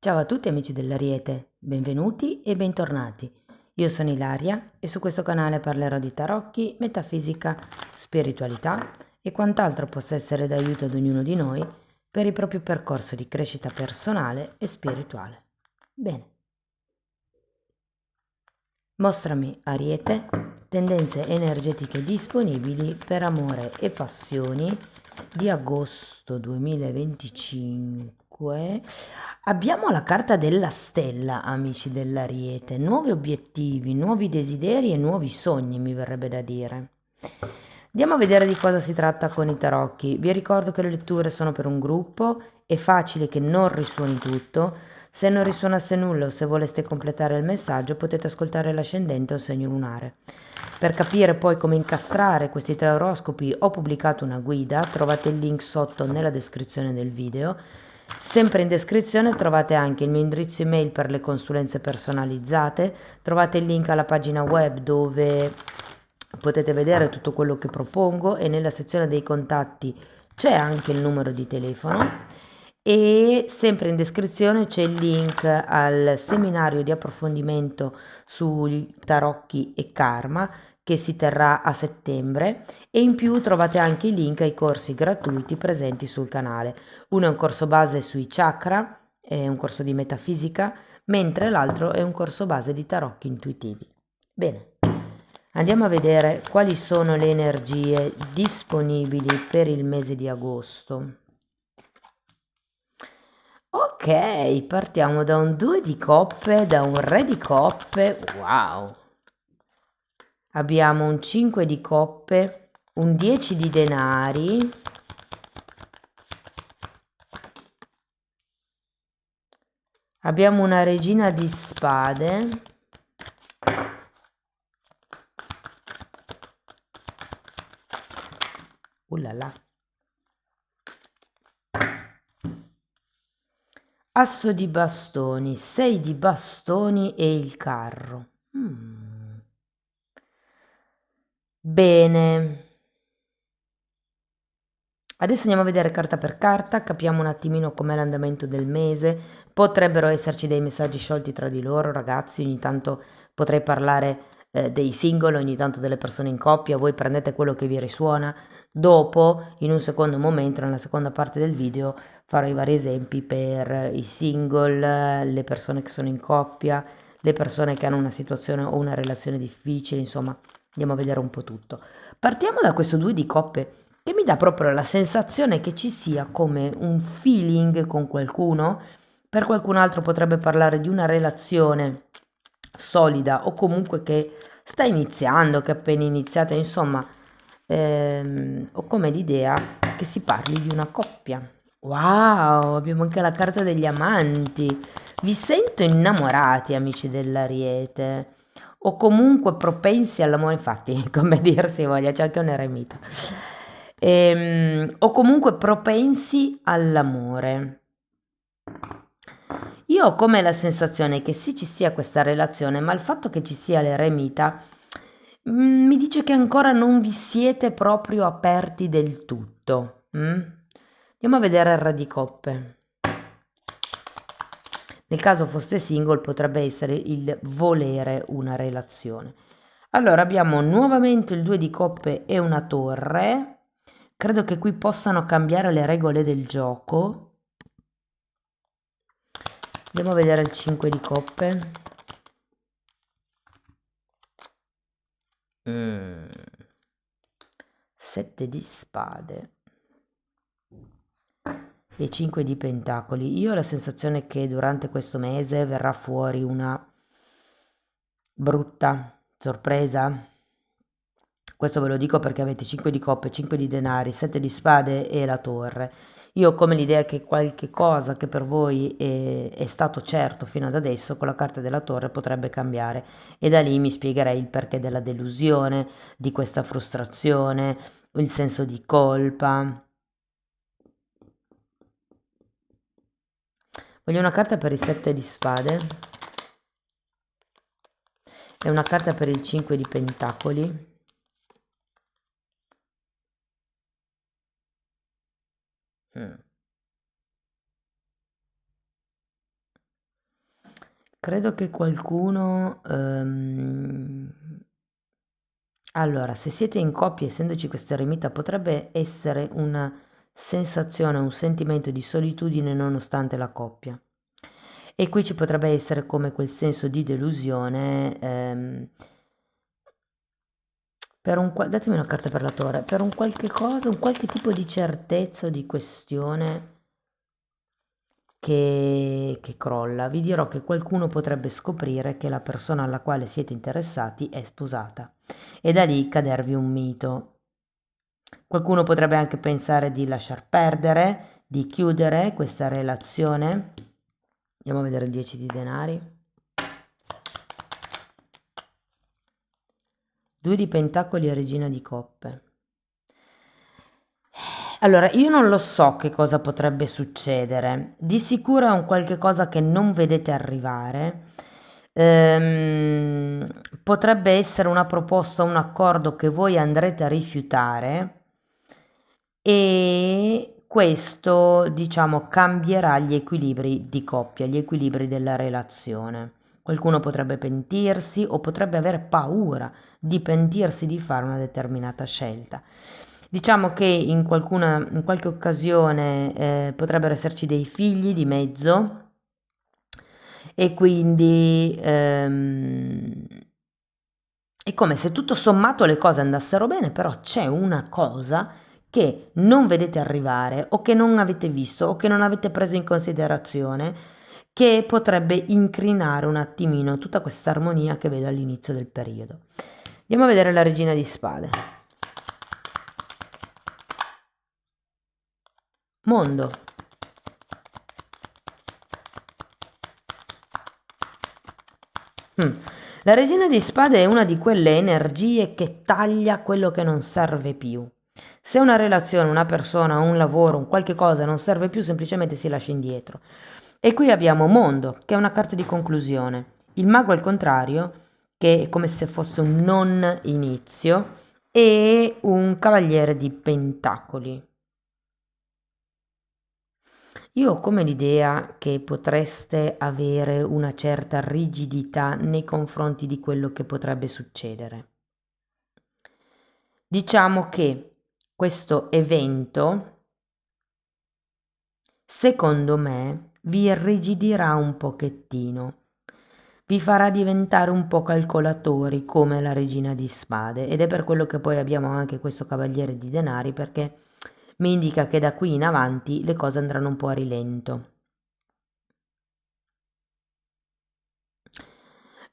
Ciao a tutti amici dell'Ariete, benvenuti e bentornati. Io sono Ilaria e su questo canale parlerò di tarocchi, metafisica, spiritualità e quant'altro possa essere d'aiuto ad ognuno di noi per il proprio percorso di crescita personale e spirituale. Bene, mostrami Ariete, tendenze energetiche disponibili per amore e passioni di agosto 2025. Abbiamo la carta della stella, amici dell'Ariete, nuovi obiettivi, nuovi desideri e nuovi sogni, mi verrebbe da dire. Andiamo a vedere di cosa si tratta con i tarocchi. Vi ricordo che le letture sono per un gruppo, è facile che non risuoni tutto. Se non risuonasse nulla o se voleste completare il messaggio potete ascoltare l'ascendente o il segno lunare. Per capire poi come incastrare questi tre oroscopi ho pubblicato una guida, trovate il link sotto nella descrizione del video. Sempre in descrizione trovate anche il mio indirizzo email per le consulenze personalizzate, trovate il link alla pagina web dove potete vedere tutto quello che propongo e nella sezione dei contatti c'è anche il numero di telefono e sempre in descrizione c'è il link al seminario di approfondimento sui tarocchi e karma che si terrà a settembre e in più trovate anche i link ai corsi gratuiti presenti sul canale. Uno è un corso base sui chakra, è un corso di metafisica, mentre l'altro è un corso base di tarocchi intuitivi. Bene, andiamo a vedere quali sono le energie disponibili per il mese di agosto. Ok, partiamo da un 2 di coppe, da un re di coppe, wow. Abbiamo un 5 di coppe, un 10 di denari, abbiamo una regina di spade, là. Asso di bastoni, 6 di bastoni e il carro. Bene. Adesso andiamo a vedere carta per carta, capiamo un attimino com'è l'andamento del mese. Potrebbero esserci dei messaggi sciolti tra di loro, ragazzi. Ogni tanto potrei parlare dei single, ogni tanto delle persone in coppia. Voi prendete quello che vi risuona. Dopo, in un secondo momento, nella seconda parte del video, farò i vari esempi per i single, le persone che sono in coppia, le persone che hanno una situazione o una relazione difficile. Insomma, andiamo a vedere un po' tutto. Partiamo da questo 2 di coppe che mi dà proprio la sensazione che ci sia come un feeling con qualcuno. Per qualcun altro potrebbe parlare di una relazione solida o comunque che sta iniziando, che è appena iniziata, insomma, ho come l'idea che si parli di una coppia. Wow, abbiamo anche la carta degli amanti. Vi sento innamorati, amici dell'Ariete, o comunque propensi all'amore, infatti, come dirsi voglia, c'è anche un eremita. O comunque propensi all'amore. Io ho come la sensazione che sì ci sia questa relazione, ma il fatto che ci sia l'eremita mi dice che ancora non vi siete proprio aperti del tutto. Andiamo a vedere il re di coppe. Nel caso foste single potrebbe essere il volere una relazione. Allora abbiamo nuovamente il 2 di coppe e una torre. Credo che qui possano cambiare le regole del gioco. Andiamo a vedere il 5 di coppe. 7 di spade e 5 di pentacoli. Io ho la sensazione che durante questo mese verrà fuori una brutta sorpresa. Questo ve lo dico perché avete 5 di coppe, 5 di denari, 7 di spade e la torre. Io ho come l'idea che qualche cosa che per voi è stato certo fino ad adesso con la carta della torre potrebbe cambiare e da lì mi spiegherei il perché della delusione, di questa frustrazione, il senso di colpa. Voglio una carta per il 7 di spade e una carta per il 5 di pentacoli. Mm. Credo che qualcuno... Allora, se siete in coppia, essendoci questa eremita, potrebbe essere una sensazione, un sentimento di solitudine nonostante la coppia. E qui ci potrebbe essere come quel senso di delusione, datemi una carta per la torre, per un qualche cosa, un qualche tipo di certezza o di questione che crolla. Vi dirò che qualcuno potrebbe scoprire che la persona alla quale siete interessati è sposata e da lì cadervi un mito. Qualcuno potrebbe anche pensare di lasciar perdere, di chiudere questa relazione. Andiamo a vedere il 10 di denari. 2 di pentacoli e regina di coppe. Allora, io non lo so che cosa potrebbe succedere. Di sicuro è un qualche cosa che non vedete arrivare. Ehm, Potrebbe essere una proposta, un accordo che voi andrete a rifiutare e questo, diciamo, cambierà gli equilibri di coppia, gli equilibri della relazione. Qualcuno potrebbe pentirsi o potrebbe avere paura di pentirsi di fare una determinata scelta. Diciamo che in qualche occasione potrebbero esserci dei figli di mezzo e quindi è come se tutto sommato le cose andassero bene, però c'è una cosa che non vedete arrivare o che non avete visto o che non avete preso in considerazione che potrebbe incrinare un attimino tutta questa armonia che vedo all'inizio del periodo. Andiamo a vedere la regina di spade. Mondo. Mm. La regina di spade è una di quelle energie che taglia quello che non serve più. Se una relazione, una persona, un lavoro, un qualche cosa non serve più, semplicemente si lascia indietro. E qui abbiamo Mondo, che è una carta di conclusione. Il mago al contrario, che è come se fosse un non inizio, e un cavaliere di pentacoli. Io ho come l'idea che potreste avere una certa rigidità nei confronti di quello che potrebbe succedere. Diciamo che questo evento, secondo me, vi irrigidirà un pochettino, vi farà diventare un po' calcolatori come la regina di spade ed è per quello che poi abbiamo anche questo cavaliere di denari perché mi indica che da qui in avanti le cose andranno un po' a rilento.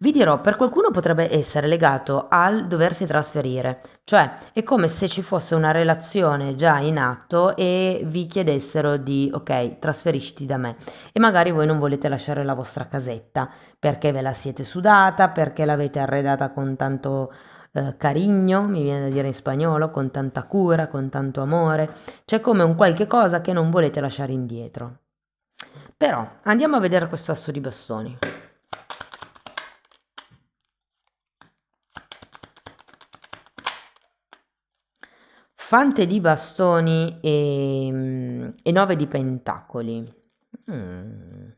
Vi dirò, per qualcuno potrebbe essere legato al doversi trasferire, cioè è come se ci fosse una relazione già in atto e vi chiedessero di, ok, trasferisciti da me e magari voi non volete lasciare la vostra casetta perché ve la siete sudata, perché l'avete arredata con tanto carigno, mi viene da dire in spagnolo, con tanta cura, con tanto amore, c'è come un qualche cosa che non volete lasciare indietro. Però andiamo a vedere questo asso di bastoni. Fante di bastoni e 9 di pentacoli. Mm.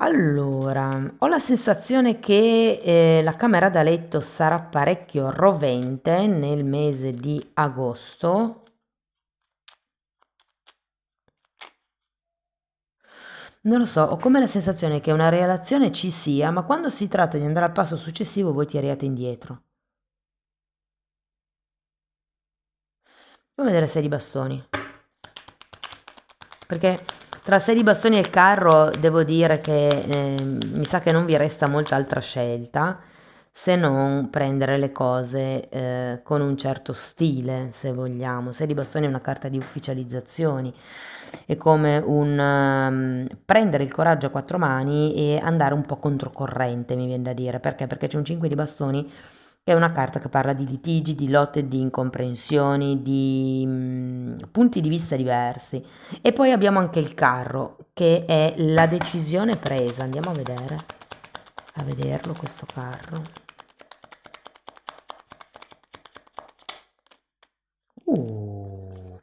Allora, ho la sensazione che la camera da letto sarà parecchio rovente nel mese di agosto. Non lo so, ho come la sensazione che una relazione ci sia, ma quando si tratta di andare al passo successivo voi tiriate indietro. Andiamo a vedere 6 di bastoni. Perché tra 6 di bastoni e il carro devo dire che mi sa che non vi resta molta altra scelta se non prendere le cose con un certo stile, se vogliamo. 6 di bastoni è una carta di ufficializzazioni, è come un prendere il coraggio a quattro mani e andare un po' controcorrente, mi viene da dire. Perché? Perché c'è un 5 di bastoni è una carta che parla di litigi, di lotte, di incomprensioni, di punti di vista diversi. E poi abbiamo anche il carro, che è la decisione presa. Andiamo a vederlo questo carro. Uh,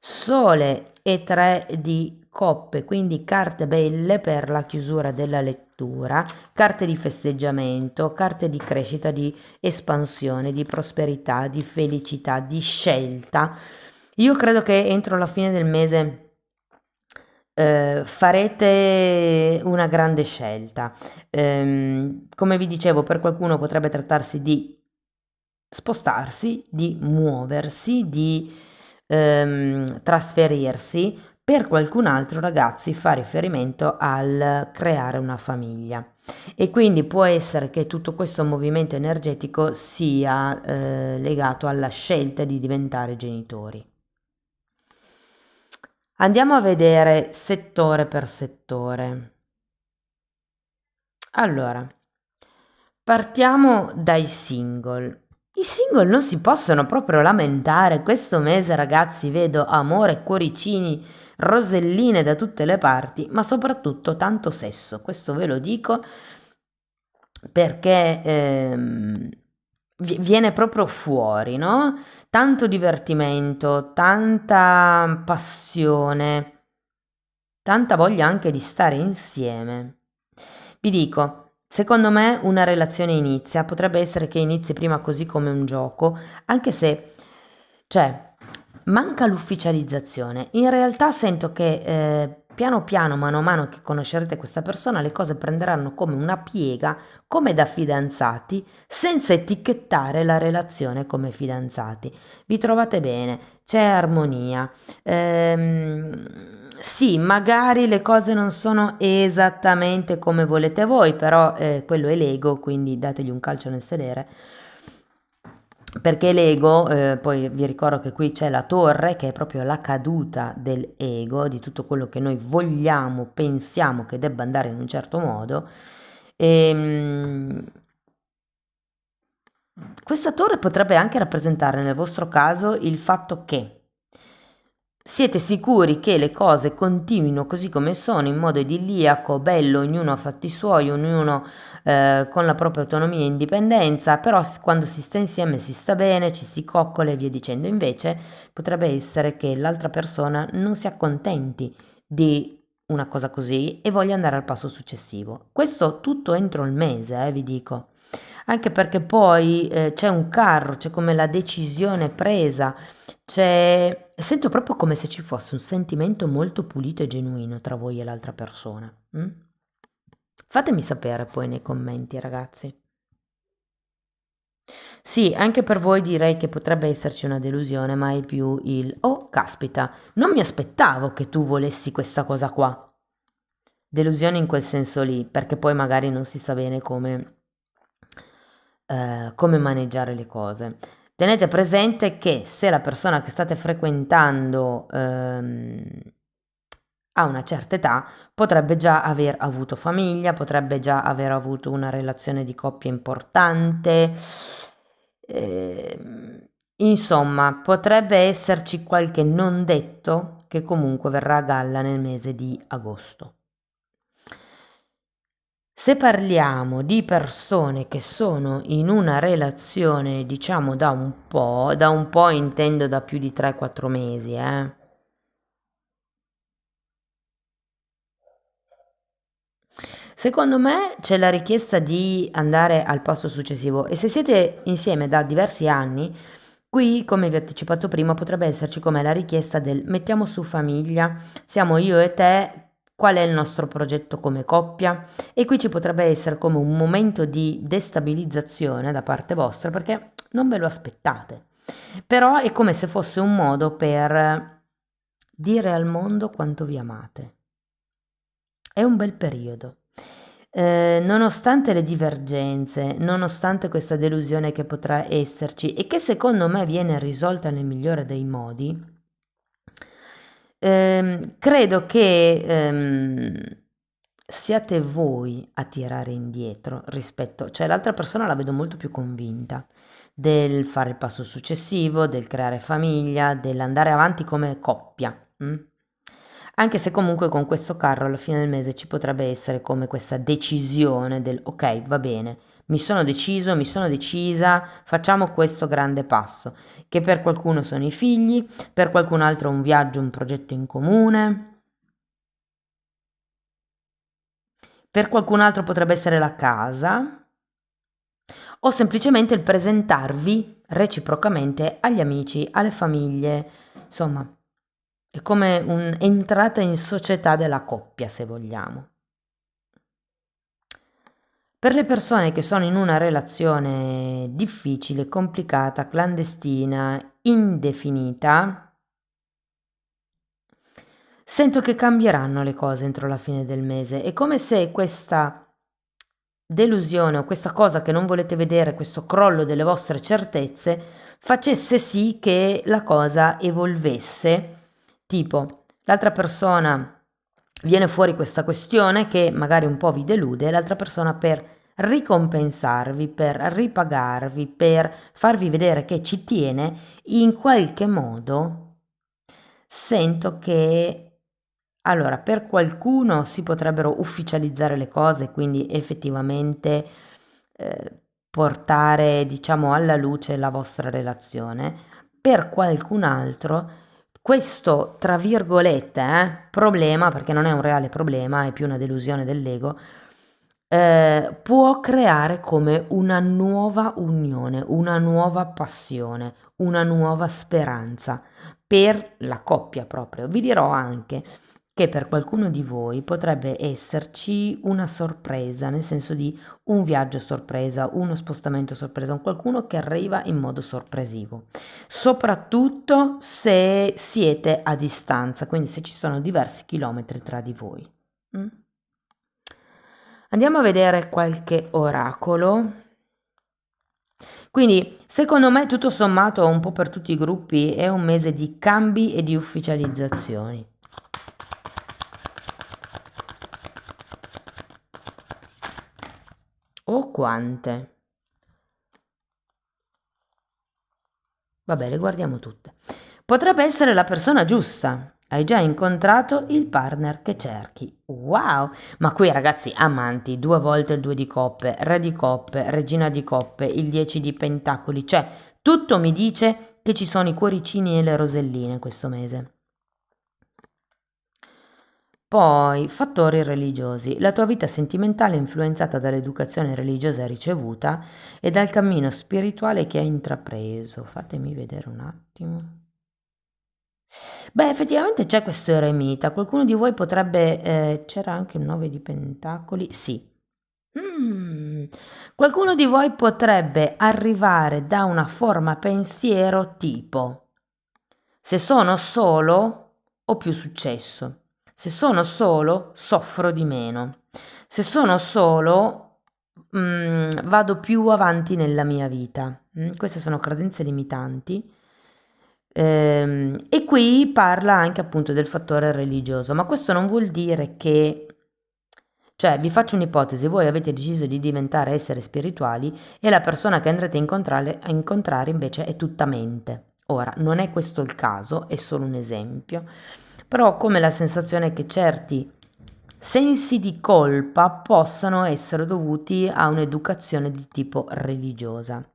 Sole e 3 di coppe, quindi carte belle per la chiusura della lettura, carte di festeggiamento, carte di crescita, di espansione, di prosperità, di felicità, di scelta. Io credo che entro la fine del mese farete una grande scelta. Come vi dicevo, per qualcuno potrebbe trattarsi di spostarsi, di muoversi, di trasferirsi. Per qualcun altro, ragazzi, fa riferimento al creare una famiglia. E quindi può essere che tutto questo movimento energetico sia legato alla scelta di diventare genitori. Andiamo a vedere settore per settore. Allora, partiamo dai single. I single non si possono proprio lamentare. Questo mese, ragazzi, vedo amore, cuoricini, roselline da tutte le parti, ma soprattutto tanto sesso. Questo ve lo dico perché viene proprio fuori, no? Tanto divertimento, tanta passione, tanta voglia anche di stare insieme. Vi dico, secondo me una relazione inizia, potrebbe essere che inizi prima così come un gioco, anche se, cioè, manca l'ufficializzazione. In realtà sento che piano piano, mano a mano che conoscerete questa persona, le cose prenderanno come una piega, come da fidanzati, senza etichettare la relazione come fidanzati. Vi trovate bene, c'è armonia. Sì, magari le cose non sono esattamente come volete voi, però quello è l'ego, quindi dategli un calcio nel sedere. Perché l'ego, poi vi ricordo che qui c'è la torre, che è proprio la caduta dell'ego, di tutto quello che noi vogliamo, pensiamo che debba andare in un certo modo. Questa torre potrebbe anche rappresentare nel vostro caso il fatto che siete sicuri che le cose continuino così come sono, in modo idilliaco, bello, ognuno ha fatti suoi, ognuno con la propria autonomia e indipendenza, però quando si sta insieme si sta bene, ci si coccola e via dicendo. Invece potrebbe essere che l'altra persona non si accontenti di una cosa così e voglia andare al passo successivo. Questo tutto entro il mese, vi dico. Anche perché poi c'è un carro, c'è come la decisione presa, sento proprio come se ci fosse un sentimento molto pulito e genuino tra voi e l'altra persona. Mm? Fatemi sapere poi nei commenti, ragazzi. Sì, anche per voi direi che potrebbe esserci una delusione, ma è più il oh, caspita, non mi aspettavo che tu volessi questa cosa qua. Delusione in quel senso lì, perché poi magari non si sa bene come maneggiare le cose. Tenete presente che se la persona che state frequentando ha una certa età, potrebbe già aver avuto famiglia, potrebbe già aver avuto una relazione di coppia importante. Insomma, potrebbe esserci qualche non detto che comunque verrà a galla nel mese di agosto. Se parliamo di persone che sono in una relazione, diciamo da un po' intendo da più di 3-4 mesi, secondo me c'è la richiesta di andare al passo successivo e se siete insieme da diversi anni, qui, come vi ho anticipato prima, potrebbe esserci come la richiesta del mettiamo su famiglia, siamo io e te, qual è il nostro progetto come coppia? E qui ci potrebbe essere come un momento di destabilizzazione da parte vostra perché non ve lo aspettate. Però è come se fosse un modo per dire al mondo quanto vi amate. È un bel periodo. Nonostante le divergenze, nonostante questa delusione che potrà esserci e che secondo me viene risolta nel migliore dei modi, credo che siate voi a tirare indietro rispetto, cioè l'altra persona la vedo molto più convinta del fare il passo successivo, del creare famiglia, dell'andare avanti come coppia. Anche se comunque con questo carro alla fine del mese ci potrebbe essere come questa decisione del ok, va bene, mi sono deciso, mi sono decisa, facciamo questo grande passo, che per qualcuno sono i figli, per qualcun altro un viaggio, un progetto in comune. per qualcun altro potrebbe essere la casa, o semplicemente il presentarvi reciprocamente agli amici, alle famiglie, insomma, è come un'entrata in società della coppia, se vogliamo. Per le persone che sono in una relazione difficile, complicata, clandestina, indefinita, sento che cambieranno le cose entro la fine del mese. È come se questa delusione o questa cosa che non volete vedere, questo crollo delle vostre certezze, facesse sì che la cosa evolvesse. Tipo, l'altra persona viene fuori questa questione che magari un po' vi delude, e l'altra persona per ricompensarvi, per ripagarvi, per farvi vedere che ci tiene, in qualche modo sento che allora, per qualcuno si potrebbero ufficializzare le cose, quindi effettivamente portare, diciamo, alla luce la vostra relazione. Per qualcun altro questo, tra virgolette, problema, perché non è un reale problema, è più una delusione dell'ego, può creare come una nuova unione, una nuova passione, una nuova speranza per la coppia proprio. Vi dirò anche che per qualcuno di voi potrebbe esserci una sorpresa, nel senso di un viaggio sorpresa, uno spostamento sorpresa, un qualcuno che arriva in modo sorpresivo, soprattutto se siete a distanza, quindi se ci sono diversi chilometri tra di voi. Mm? Andiamo a vedere qualche oracolo. Quindi, secondo me, tutto sommato, un po' per tutti i gruppi, è un mese di cambi e di ufficializzazioni. Oh, quante! Vabbè, le guardiamo tutte. Potrebbe essere la persona giusta. Hai già incontrato il partner che cerchi. Wow! Ma qui ragazzi, amanti, due volte il 2 di coppe, re di coppe, regina di coppe, il 10 di pentacoli, cioè tutto mi dice che ci sono i cuoricini e le roselline questo mese. Poi, fattori religiosi. La tua vita sentimentale è influenzata dall'educazione religiosa ricevuta e dal cammino spirituale che hai intrapreso. Fatemi vedere un attimo. Beh, effettivamente c'è questo eremita. Qualcuno di voi potrebbe... c'era anche un 9 di pentacoli? Sì. Mm. Qualcuno di voi potrebbe arrivare da una forma pensiero tipo: se sono solo ho più successo. Se sono solo soffro di meno. Se sono solo vado più avanti nella mia vita. Queste sono credenze limitanti. E qui parla anche appunto del fattore religioso, ma questo non vuol dire che, cioè vi faccio un'ipotesi, voi avete deciso di diventare esseri spirituali e la persona che andrete a incontrare invece è tutta mente. Ora, non è questo il caso, è solo un esempio, però ho come la sensazione che certi sensi di colpa possano essere dovuti a un'educazione di tipo religiosa.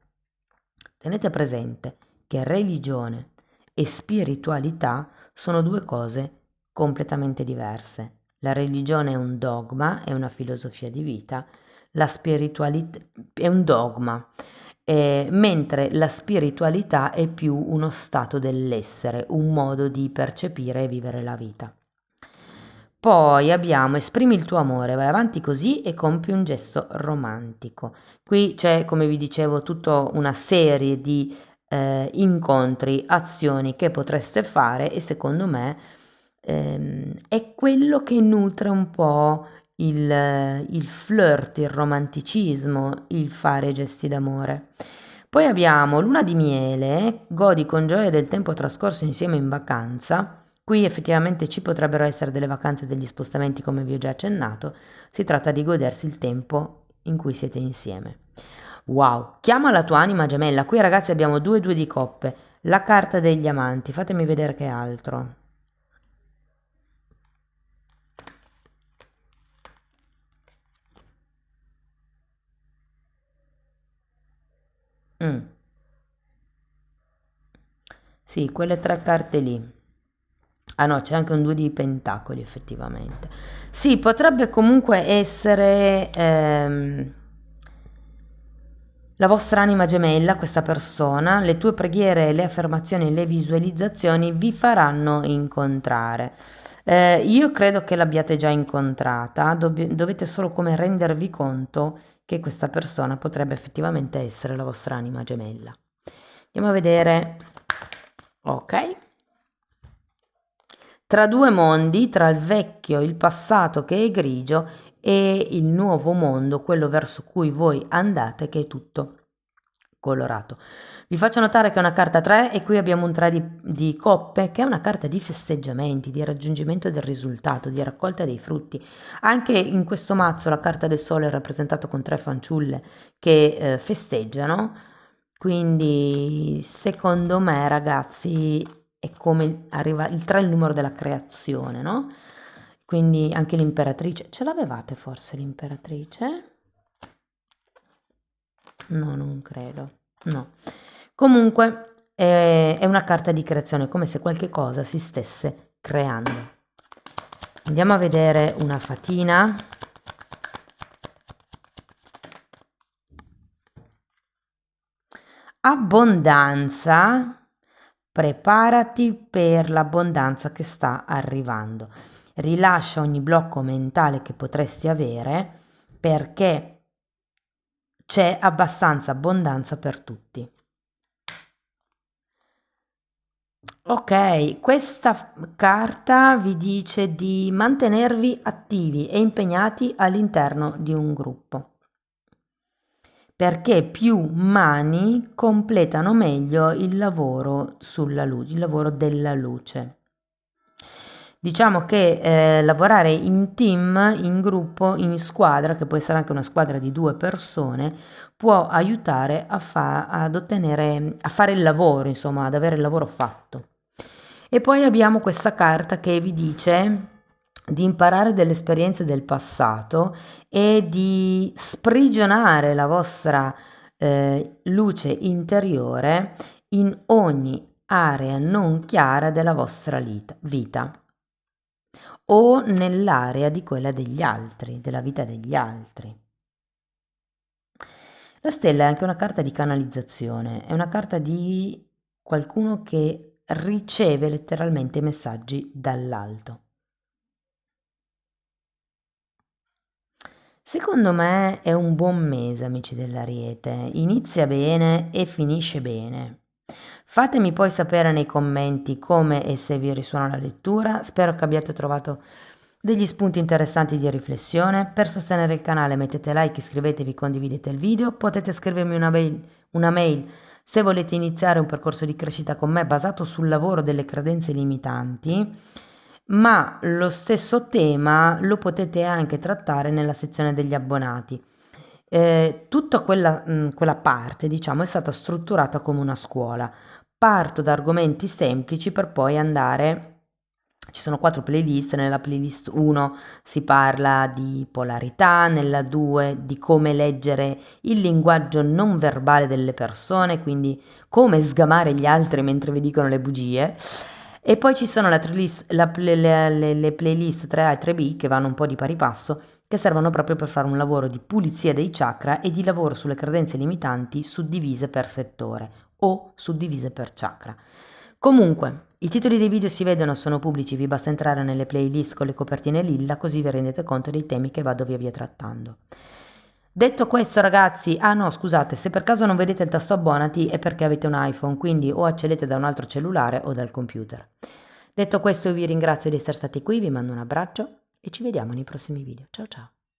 Tenete presente che religione e spiritualità sono due cose completamente diverse. La religione è un dogma, è una filosofia di vita, la spiritualità è un dogma, mentre la spiritualità è più uno stato dell'essere, un modo di percepire e vivere la vita. Poi abbiamo esprimi il tuo amore, vai avanti così e compi un gesto romantico. Qui c'è, come vi dicevo, tutta una serie di incontri, azioni che potreste fare e secondo me è quello che nutre un po' il flirt, il romanticismo, il fare gesti d'amore. Poi abbiamo luna di miele, godi con gioia del tempo trascorso insieme in vacanza. Qui effettivamente ci potrebbero essere delle vacanze e degli spostamenti come vi ho già accennato. Si tratta di godersi il tempo in cui siete insieme. Wow, chiama la tua anima gemella. Qui ragazzi abbiamo due di coppe, la carta degli amanti. Fatemi vedere che altro. Mm. Sì, quelle tre carte lì. Ah no, c'è anche un 2 di pentacoli effettivamente. Sì, potrebbe comunque essere la vostra anima gemella, questa persona. Le tue preghiere, le affermazioni, le visualizzazioni vi faranno incontrare. Io credo che l'abbiate già incontrata, dovete solo come rendervi conto che questa persona potrebbe effettivamente essere la vostra anima gemella. Andiamo a vedere. Ok. Tra due mondi, tra il vecchio, il passato che è grigio e il nuovo mondo, quello verso cui voi andate, che è tutto colorato. Vi faccio notare che è una carta 3 e qui abbiamo un 3 di coppe, che è una carta di festeggiamenti, di raggiungimento del risultato, di raccolta dei frutti. Anche in questo mazzo la carta del sole è rappresentata con 3 fanciulle che festeggiano, quindi secondo me ragazzi è come arriva il 3 è il numero della creazione, no? Quindi anche l'imperatrice, ce l'avevate forse l'imperatrice? No, non credo. No. Comunque è una carta di creazione, come se qualche cosa si stesse creando. Andiamo a vedere una fatina. Abbondanza, preparati per l'abbondanza che sta arrivando. Rilascia ogni blocco mentale che potresti avere perché c'è abbastanza abbondanza per tutti. Ok, questa carta vi dice di mantenervi attivi e impegnati all'interno di un gruppo, perché più mani completano meglio il lavoro sulla luce, il lavoro della luce. Diciamo che lavorare in team, in gruppo, in squadra, che può essere anche una squadra di 2 persone, può aiutare ad ottenere, a fare il lavoro, insomma, ad avere il lavoro fatto. E poi abbiamo questa carta che vi dice di imparare delle esperienze del passato e di sprigionare la vostra luce interiore in ogni area non chiara della vostra vita o nell'area di quella degli altri, della vita degli altri. La stella è anche una carta di canalizzazione, è una carta di qualcuno che riceve letteralmente messaggi dall'alto. Secondo me è un buon mese, amici dell'Ariete, inizia bene e finisce bene. Fatemi poi sapere nei commenti come e se vi risuona la lettura, spero che abbiate trovato degli spunti interessanti di riflessione. Per sostenere il canale mettete like, iscrivetevi, condividete il video, potete scrivermi una mail se volete iniziare un percorso di crescita con me basato sul lavoro delle credenze limitanti, ma lo stesso tema lo potete anche trattare nella sezione degli abbonati. Tutta quella parte, diciamo, è stata strutturata come una scuola. Parto da argomenti semplici per poi andare. Ci sono 4 playlist, nella playlist 1 si parla di polarità, nella 2 di come leggere il linguaggio non verbale delle persone, quindi come sgamare gli altri mentre vi dicono le bugie. E poi ci sono le playlist 3A e 3B che vanno un po' di pari passo, che servono proprio per fare un lavoro di pulizia dei chakra e di lavoro sulle credenze limitanti suddivise per settore o suddivise per chakra. Comunque, i titoli dei video si vedono, sono pubblici, vi basta entrare nelle playlist con le copertine lilla, così vi rendete conto dei temi che vado via via trattando. Detto questo ragazzi, ah no scusate, se per caso non vedete il tasto abbonati è perché avete un iPhone, quindi o accedete da un altro cellulare o dal computer. Detto questo vi ringrazio di essere stati qui, vi mando un abbraccio e ci vediamo nei prossimi video. Ciao ciao!